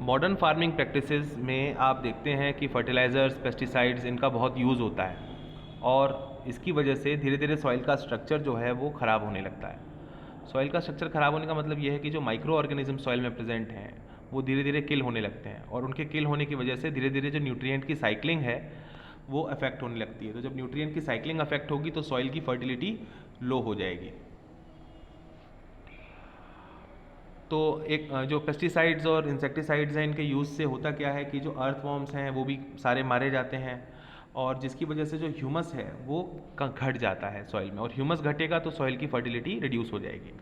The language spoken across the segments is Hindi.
मॉडर्न फार्मिंग प्रैक्टिसेस में आप देखते हैं कि फर्टिलाइज़र्स, पेस्टिसाइड्स इनका बहुत यूज़ होता है और इसकी वजह से धीरे धीरे सॉइल का स्ट्रक्चर जो है वो ख़राब होने लगता है। सॉइल का स्ट्रक्चर ख़राब होने का मतलब ये है कि जो माइक्रो ऑर्गेनिज्म सॉइल में प्रेजेंट हैं वो धीरे धीरे किल होने लगते हैं और उनके किल होने की वजह से धीरे धीरे जो न्यूट्रिएंट की साइक्लिंग है वो अफेक्ट होने लगती है। तो जब न्यूट्रिएंट की साइक्लिंग अफेक्ट होगी तो सॉइल की फर्टिलिटी लो हो जाएगी। तो एक जो पेस्टिसाइड्स और इंसेक्टिसाइड्स हैं इनके यूज़ से होता क्या है कि जो अर्थवॉर्म्स हैं वो भी सारे मारे जाते हैं और जिसकी वजह से जो ह्यूमस है वो घट जाता है सॉइल में और ह्यूमस घटेगा तो सॉइल की फर्टिलिटी रिड्यूस हो जाएगी।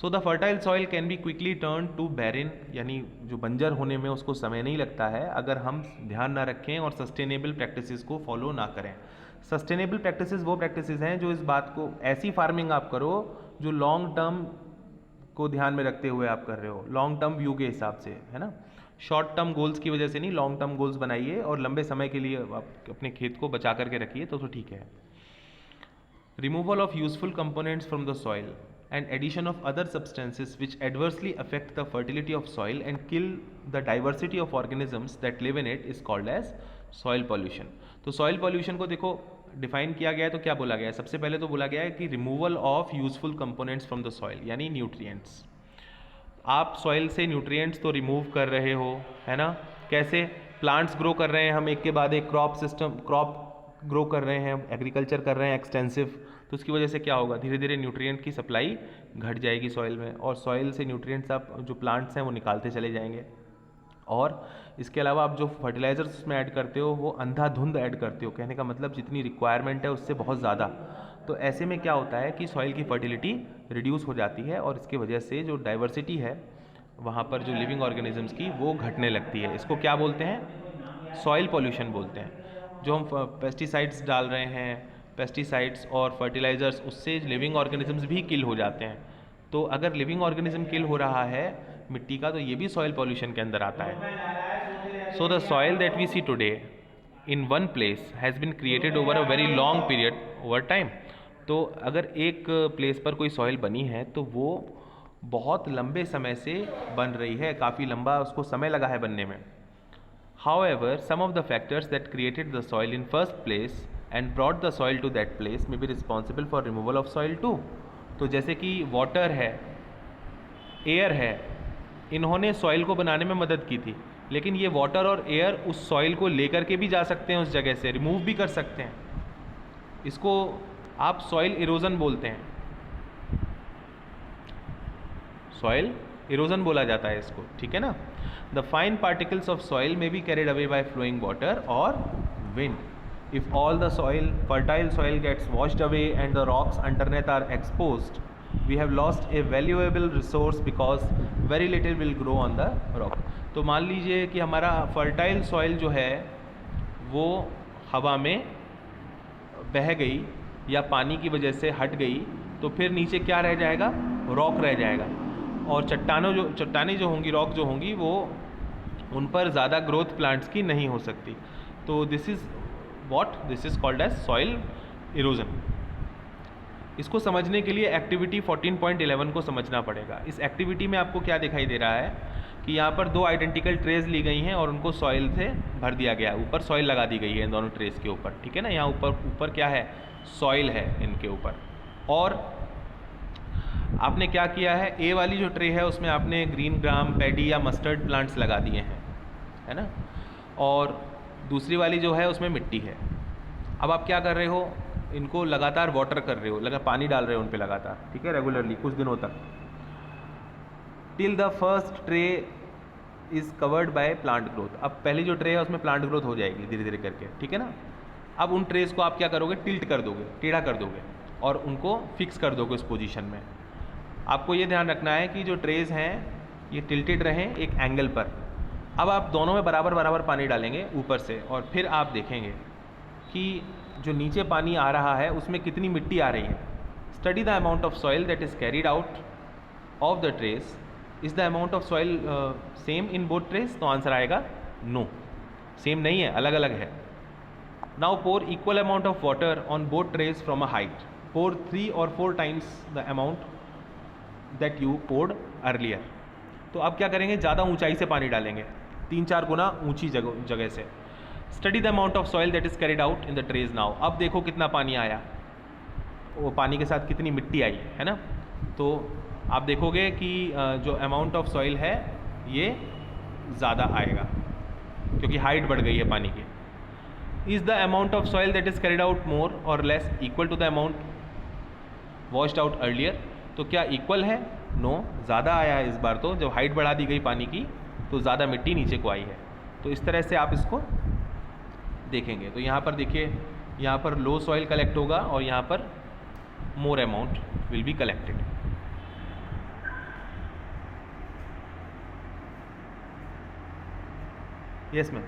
So the fertile soil can be quickly turn to barren, यानी जो बंजर होने में उसको समय नहीं लगता है अगर हम ध्यान ना रखें और सस्टेनेबल प्रैक्टिसेस को फॉलो ना करें। सस्टेनेबल प्रैक्टिसेस वो प्रैक्टिसेस हैं जो इस बात को, ऐसी फार्मिंग आप करो जो लॉन्ग टर्म को ध्यान में रखते हुए आप कर रहे हो, लॉन्ग टर्म व्यू के हिसाब से, है ना। शॉर्ट टर्म गोल्स की वजह से नहीं, लॉन्ग टर्म गोल्स बनाइए और लंबे समय के लिए आप अपने खेत को बचा करके रखिए तो ठीक है। Removal of useful components from the soil and addition of other substances which adversely affect the fertility of soil and kill the diversity of organisms that live in it is called as soil pollution। तो soil pollution को देखो डिफाइन किया गया है तो क्या बोला गया है, सबसे पहले तो बोला गया है कि removal of useful components from the soil, यानी न्यूट्रिएंट्स। आप सॉइल से न्यूट्रिएंट्स तो रिमूव कर रहे हो, है ना। कैसे? प्लांट्स ग्रो कर रहे हैं, हम एक के बाद एक क्रॉप ग्रो कर रहे हैं, एग्रीकल्चर कर रहे हैं एक्सटेंसिव, तो उसकी वजह से क्या होगा, धीरे धीरे न्यूट्रिएंट की सप्लाई घट जाएगी सॉइल में और सॉइल से न्यूट्रिएंट्स आप जो प्लांट्स हैं वो निकालते चले जाएंगे। और इसके अलावा आप जो फर्टिलाइजर्स उसमें ऐड करते हो वो अंधाधुंध ऐड करते हो, कहने का मतलब जितनी रिक्वायरमेंट है उससे बहुत ज़्यादा। तो ऐसे में क्या होता है कि सॉइल की फर्टिलिटी रिड्यूस हो जाती है और इसकी वजह से जो डाइवर्सिटी है वहाँ पर जो लिविंग ऑर्गेनिजम्स की वो घटने लगती है। इसको क्या बोलते हैं? सॉइल पॉल्यूशन बोलते हैं। जो हम पेस्टिसाइड्स डाल रहे हैं, पेस्टिसाइड्स और फर्टिलाइज़र्स, उससे लिविंग ऑर्गेनिजम्स भी किल हो जाते हैं। तो अगर लिविंग ऑर्गेनिज्म किल हो रहा है मिट्टी का तो ये भी सॉइल पॉल्यूशन के अंदर आता है। So the soil that we see today in one place has been created over a very long period over time. तो अगर एक प्लेस पर कोई सॉइल बनी है तो वो बहुत लंबे समय से बन रही है, काफ़ी लंबा उसको समय लगा है बनने में। However, some of the factors that created the soil in first place and brought the soil to that place may be responsible for removal of soil too। तो जैसे कि वाटर है, एयर है, इन्होंने सॉइल को बनाने में मदद की थी, लेकिन ये वाटर और एयर उस सॉइल को लेकर के भी जा सकते हैं, उस जगह से रिमूव भी कर सकते हैं। इसको आप सॉइल इरोजन बोलते हैं, सॉइल इरोजन बोला जाता है इसको, ठीक है ना। The fine particles of soil may be carried away by flowing water और wind. If all the soil, fertile soil gets washed away and the rocks underneath are exposed, we have lost a valuable resource because very little will grow on the rock. तो मान लीजिए कि हमारा फर्टाइल सॉइल जो है वो हवा में बह गई या पानी की वजह से हट गई, तो फिर नीचे क्या रह जाएगा? रॉक रह जाएगा। और चट्टानें जो होंगी, रॉक जो होंगी, वो उन पर ज़्यादा ग्रोथ प्लांट्स की नहीं हो सकती। तो this is called as soil erosion. इसको समझने के लिए एक्टिविटी 14.11 को समझना पड़ेगा। इस एक्टिविटी में आपको क्या दिखाई दे रहा है कि यहाँ पर दो आइडेंटिकल ट्रेज ली गई हैं और उनको सॉइल से भर दिया गया, ऊपर सॉइल लगा दी गई है इन दोनों ट्रेज के ऊपर, ठीक है ना। यहाँ ऊपर क्या है? सॉइल है इनके ऊपर। और आपने क्या किया है, ए वाली जो ट्रे है उसमें आपने ग्रीन ग्राम, पैडी या मस्टर्ड प्लांट्स लगा दिए हैं, है ना। और दूसरी वाली जो है उसमें मिट्टी है। अब आप क्या कर रहे हो? इनको लगातार वाटर कर रहे हो, पानी डाल रहे हो उन पे लगातार, ठीक है, रेगुलरली कुछ दिनों तक, till the first tray is covered by plant growth. अब पहली जो ट्रे है उसमें प्लांट ग्रोथ हो जाएगी धीरे धीरे करके, ठीक है ना। अब उन ट्रेस को आप क्या करोगे? टिल्ट कर दोगे, टेढ़ा कर दोगे और उनको फिक्स कर दोगे उस पोजीशन में। आपको ये ध्यान रखना है कि जो ट्रेज हैं ये टिल्टेड रहें एक एंगल पर। अब आप दोनों में बराबर बराबर पानी डालेंगे ऊपर से और फिर आप देखेंगे कि जो नीचे पानी आ रहा है उसमें कितनी मिट्टी आ रही है। Study the amount of soil that is carried out of the trays. Is the amount of soil same in both trays? तो आंसर आएगा नो, सेम नहीं है, अलग अलग है। Now pour equal amount of water on both trays from a height. Pour 3 or 4 times the अमाउंट that you poured earlier। तो अब क्या करेंगे, ज़्यादा ऊंचाई से पानी डालेंगे, 3-4 गुना ऊंची जगह से। Study the amount of soil that is carried out in the trays now. अब देखो कितना पानी आया, वो पानी के साथ कितनी मिट्टी आई है ना। तो आप देखोगे कि जो अमाउंट ऑफ सॉइल है ये ज़्यादा आएगा क्योंकि हाइट बढ़ गई है पानी की। Is the amount of soil that is carried out more or less equal to the amount washed out earlier. तो क्या इक्वल है? नो, ज़्यादा आया है इस बार। तो जब हाइट बढ़ा दी गई पानी की तो ज़्यादा मिट्टी नीचे को आई है। तो इस तरह से आप इसको देखेंगे। तो यहाँ पर देखिए, यहाँ पर लो सॉइल कलेक्ट होगा और यहाँ पर more amount will be collected. Yes ma'am.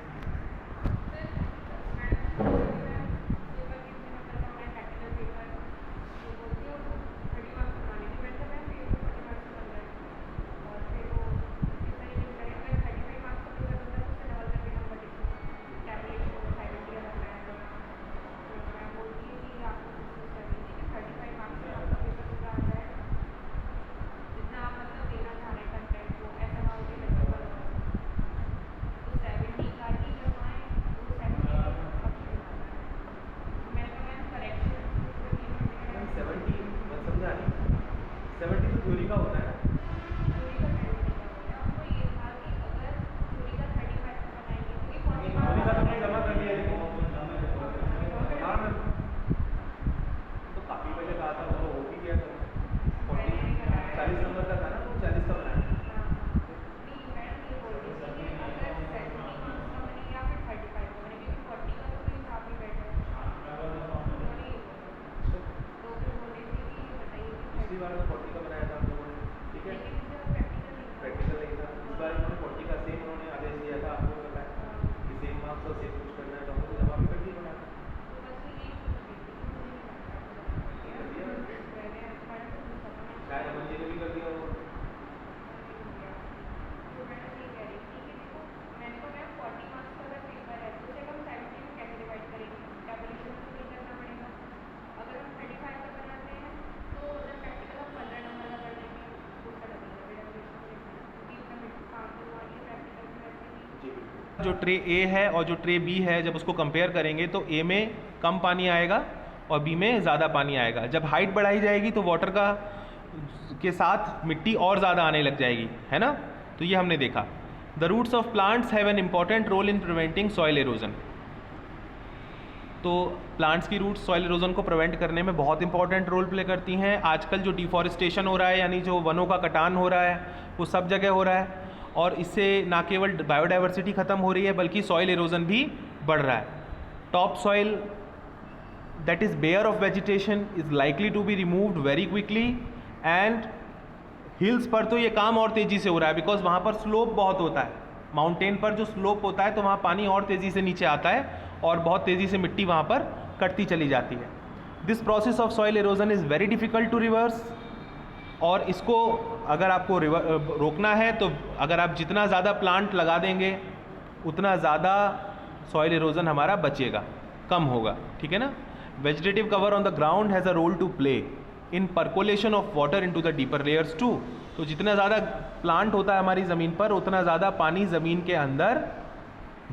जो ट्रे ए है और जो ट्रे बी है, जब उसको कंपेयर करेंगे तो ए में कम पानी आएगा और बी में ज़्यादा पानी आएगा। जब हाइट बढ़ाई जाएगी तो वाटर का के साथ मिट्टी और ज़्यादा आने लग जाएगी, है ना। तो ये हमने देखा। The roots of plants have an important role in preventing soil erosion. तो प्लांट्स की रूट्स सॉइल एरोजन को प्रिवेंट करने में बहुत इंपॉर्टेंट रोल प्ले करती हैं। आजकल जो डिफॉरेस्टेशन हो रहा है, यानी जो वनों का कटान हो रहा है, वो सब जगह हो रहा है और इससे ना केवल बायोडाइवर्सिटी ख़त्म हो रही है बल्कि सॉइल एरोजन भी बढ़ रहा है। Top soil that is bare of vegetation is likely to be removed very quickly and hills पर तो ये काम और तेज़ी से हो रहा है बिकॉज वहाँ पर स्लोप बहुत होता है। माउंटेन पर जो स्लोप होता है तो वहाँ पानी और तेज़ी से नीचे आता है और बहुत तेज़ी से मिट्टी वहाँ पर कटती चली जाती है। This process of soil erosion is very difficult to reverse. और इसको अगर आपको रोकना है तो अगर आप जितना ज़्यादा प्लांट लगा देंगे उतना ज़्यादा सॉइल एरोजन हमारा बचेगा, कम होगा, ठीक है ना। Vegetative cover on the ground has a role to play in percolation of water into the deeper layers too. तो जितना ज़्यादा प्लांट होता है हमारी ज़मीन पर उतना ज़्यादा पानी ज़मीन के अंदर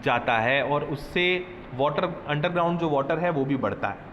जाता है और उससे वाटर अंडरग्राउंड जो वाटर है वो भी बढ़ता है।